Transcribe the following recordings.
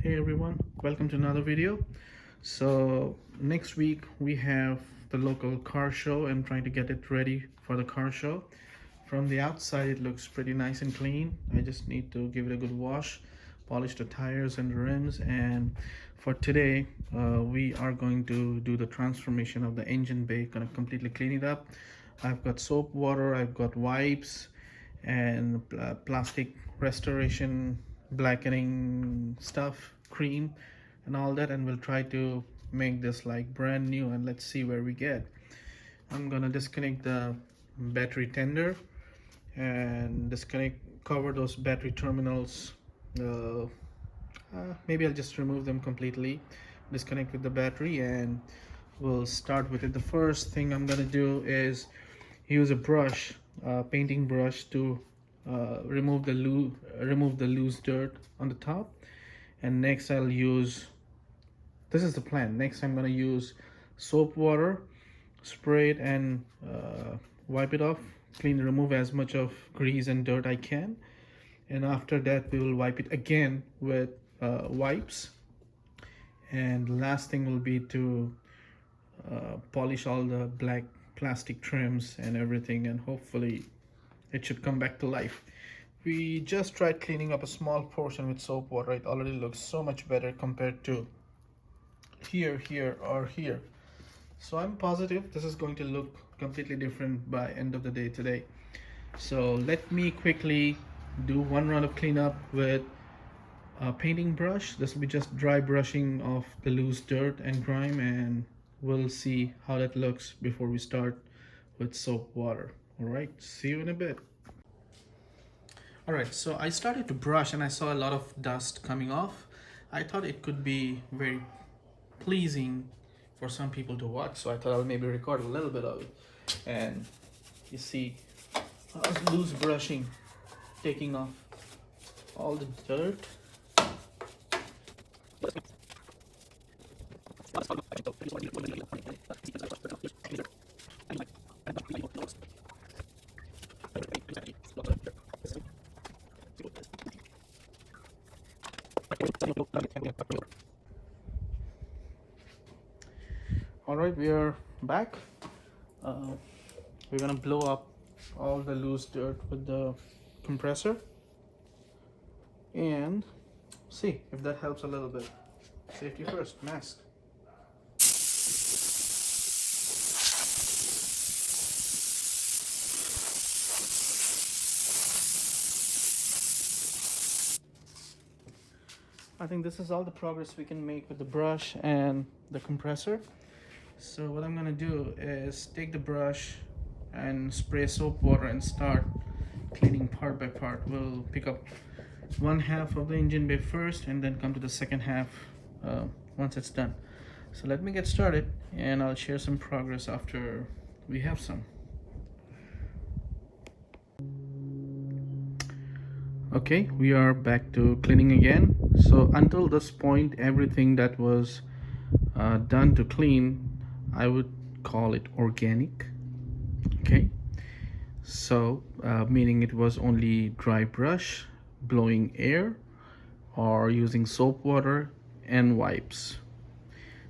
Hey everyone, welcome to another video. So next week we have the local car show and trying to get it ready for the car show. From the outside it looks pretty nice and clean. I just need to give it a good wash, polish the tires and the rims, and for today we are going to do the transformation of the engine bay. Gonna completely clean it up. I've got soap water, I've got wipes and plastic restoration blackening stuff, cream and all that, and we'll try to make this like brand new, and let's see where we get. I'm gonna disconnect the battery tender and cover those battery terminals. Maybe I'll just remove them completely, disconnect with the battery, and we'll start with it. The first thing I'm gonna do is use a brush, painting brush, to remove the loose dirt on the top. And next I'll use, this is the plan, next I'm gonna use soap water, spray it and wipe it off, remove as much of grease and dirt I can. And after that we will wipe it again with wipes. And the last thing will be to polish all the black plastic trims and everything, and hopefully it should come back to life. We just tried cleaning up a small portion with soap water. It already looks so much better compared to here or here. So I'm positive this is going to look completely different by end of the day today. So let me quickly do one round of cleanup with a painting brush. This will be just dry brushing of the loose dirt and grime, and we'll see how that looks before we start with soap water. All right, see you in a bit. All right, so I started to brush and I saw a lot of dust coming off. I thought it could be very pleasing for some people to watch, so I thought I'll maybe record a little bit of it. And you see, I was loose brushing, taking off all the dirt. All right, we are back. We're gonna blow up all the loose dirt with the compressor and see if that helps a little bit. Safety first, mask. I think this is all the progress we can make with the brush and the compressor. So what I'm gonna do is take the brush and spray soap water and start cleaning part by part. We'll pick up one half of the engine bay first and then come to the second half once it's done. So let me get started and I'll share some progress after we have some. Okay, we are back to cleaning again. So until this point, everything that was done to clean, I would call it organic. Okay, so meaning it was only dry brush, blowing air, or using soap water and wipes.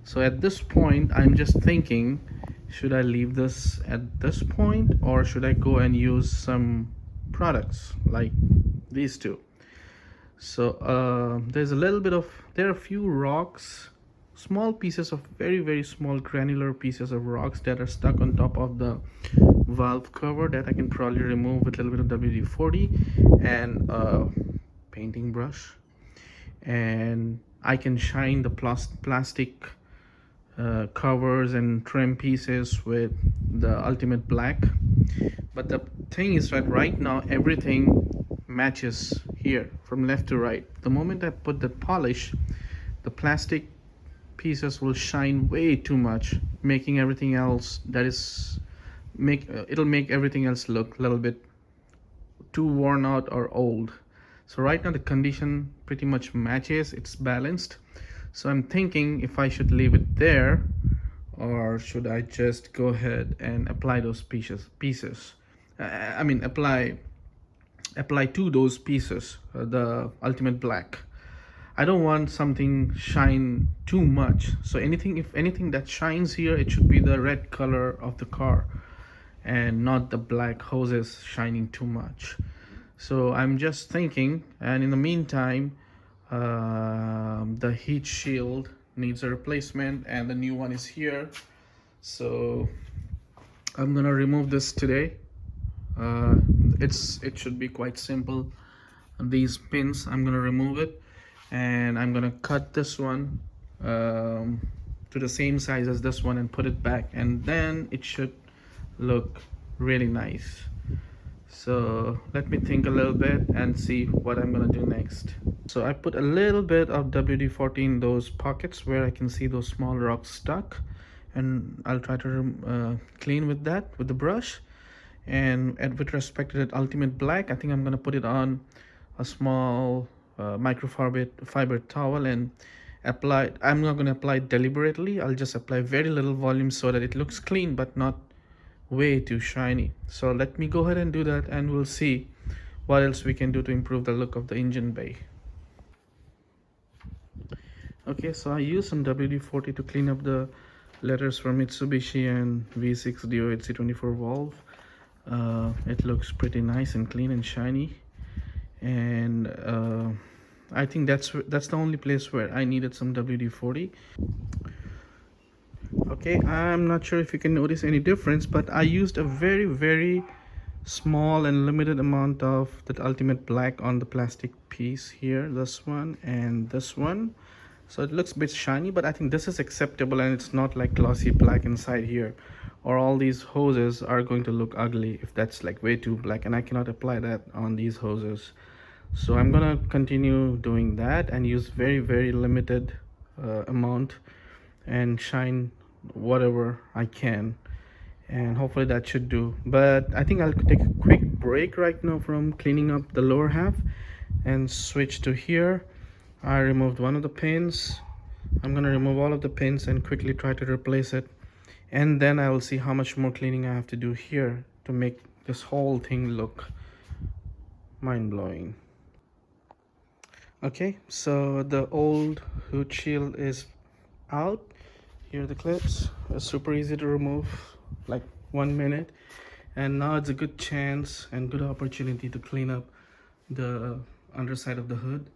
So at this point I'm just thinking, should I leave this at this point or should I go and use some products like these two? So there's a little bit of, there are a few rocks, small pieces of very small granular pieces of rocks that are stuck on top of the valve cover that I can probably remove with a little bit of WD-40 and a painting brush, and I can shine the plastic covers and trim pieces with the ultimate black. But the thing is that right now everything matches here from left to right. The moment I put the polish, the plastic pieces will shine way too much, making everything else that is it'll make everything else look a little bit too worn out or old. So right now the condition pretty much matches, it's balanced. So I'm thinking if I should leave it there or should I just go ahead and apply those pieces. I mean apply to those pieces the ultimate black. I don't want something shine too much. So if anything that shines here, it should be the red color of the car and not the black hoses shining too much. So I'm just thinking, and in the meantime, the heat shield needs a replacement and the new one is here. So I'm gonna remove this today. uh, it should be quite simple. These pins, I'm gonna remove it, and I'm gonna cut this one to the same size as this one and put it back, and then it should look really nice. So let me think a little bit and see what I'm gonna do next. So I put a little bit of WD-40 in those pockets where I can see those small rocks stuck, and I'll try to clean with that with the brush. And with respect to that ultimate black, I think I'm gonna put it on a small microfiber fiber towel and apply it. I'm not gonna apply it deliberately. I'll just apply very little volume so that it looks clean but not way too shiny. So let me go ahead and do that, and we'll see what else we can do to improve the look of the engine bay. Okay, so I used some WD-40 to clean up the letters for Mitsubishi and V6 DO8C24 valve. It looks pretty nice and clean and shiny, and I think that's the only place where I needed some WD-40. Okay, I'm not sure if you can notice any difference, but I used a very small and limited amount of that ultimate black on the plastic piece here, this one and this one. So it looks a bit shiny, but I think this is acceptable, and it's not like glossy black inside here, or all these hoses are going to look ugly if that's like way too black, and I cannot apply that on these hoses. So I'm gonna continue doing that and use very limited amount and shine whatever I can, and hopefully that should do. But I think I'll take a quick break right now from cleaning up the lower half and switch to here. I removed one of the pins. I'm gonna remove all of the pins and quickly try to replace it, and then I will see how much more cleaning I have to do here to make this whole thing look mind-blowing. Okay, so the old hood shield is out. Here are the clips. It's super easy to remove, like 1 minute, and now it's a good chance and good opportunity to clean up the underside of the hood,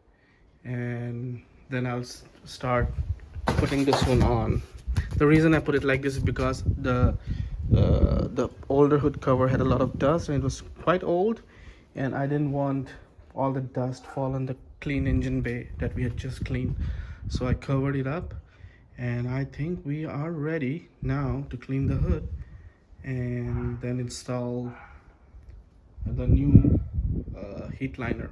and then I'll start putting this one on. The reason I put it like this is because the older hood cover had a lot of dust and it was quite old, and I didn't want all the dust fall on the clean engine bay that we had just cleaned. So I covered it up, and I think we are ready now to clean the hood and then install the new heat liner.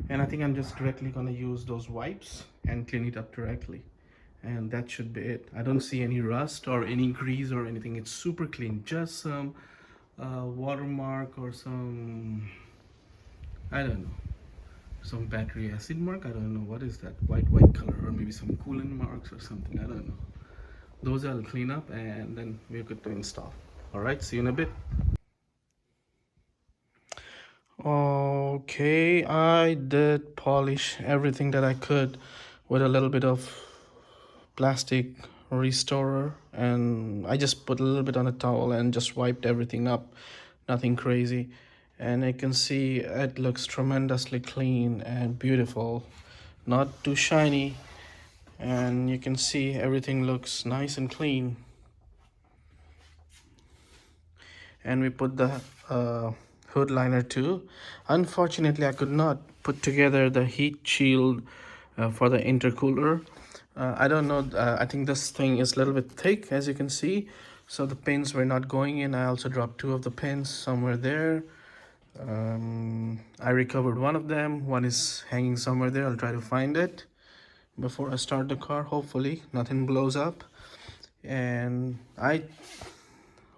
And I think I'm just directly gonna use those wipes and clean it up directly, and that should be it. I don't see any rust or any grease or anything. It's super clean, just some watermark or some, I don't know, some battery acid mark. I don't know what is that, white color, or maybe some coolant marks or something. I don't know. Those I'll clean up, and then we're good to install. All right, see you in a bit. Okay, I did polish everything that I could with a little bit of plastic restorer, and I just put a little bit on a towel and just wiped everything up. Nothing crazy, and you can see it looks tremendously clean and beautiful, not too shiny, and you can see everything looks nice and clean. And we put the hood liner too. Unfortunately, I could not put together the heat shield for the intercooler. I don't know, I think this thing is a little bit thick, as you can see, so the pins were not going in. I also dropped two of the pins somewhere there. I recovered one of them. One is hanging somewhere there. I'll try to find it before I start the car. Hopefully nothing blows up. And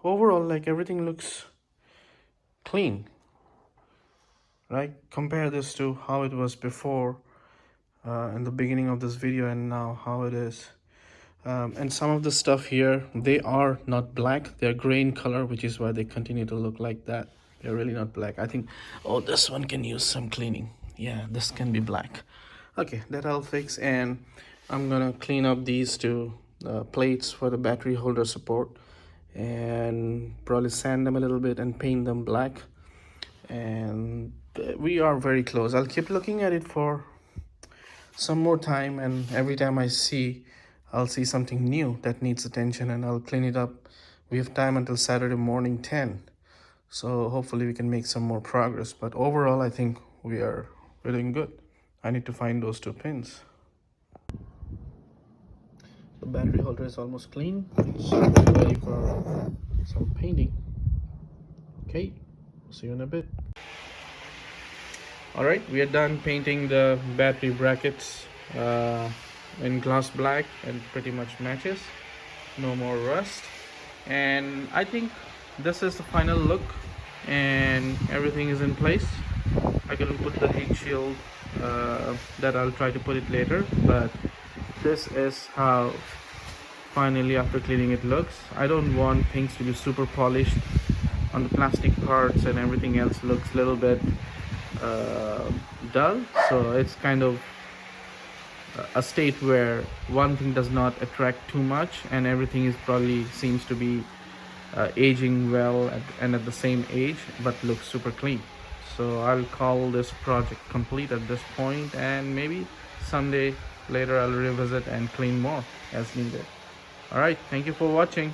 overall, like, everything looks clean, right? Compare this to how it was before in the beginning of this video, and now how it is. And some of the stuff here, they are not black, they're gray in color, which is why they continue to look like that. They're really not black. I think, oh, this one can use some cleaning. Yeah, this can be black. Okay, that I'll fix, and I'm gonna clean up these two plates for the battery holder support and probably sand them a little bit and paint them black. And we are very close. I'll keep looking at it for some more time, and every time I'll see something new that needs attention, and I'll clean it up. We have time until Saturday morning 10, so hopefully we can make some more progress. But overall, I think we're doing good. I need to find those two pins. The battery holder is almost clean. It's ready for some painting. Okay, see you in a bit. All right, we are done painting the battery brackets in gloss black, and pretty much matches. No more rust, and I think this is the final look, and everything is in place. I couldn't put the heat shield, that I'll try to put it later, but this is how finally after cleaning it looks. I don't want things to be super polished on the plastic parts, and everything else looks a little bit uh, dull, so it's kind of a state where one thing does not attract too much, and everything is probably seems to be aging well and at the same age, but looks super clean. So I'll call this project complete at this point, and maybe someday later I'll revisit and clean more as needed. All right, thank you for watching.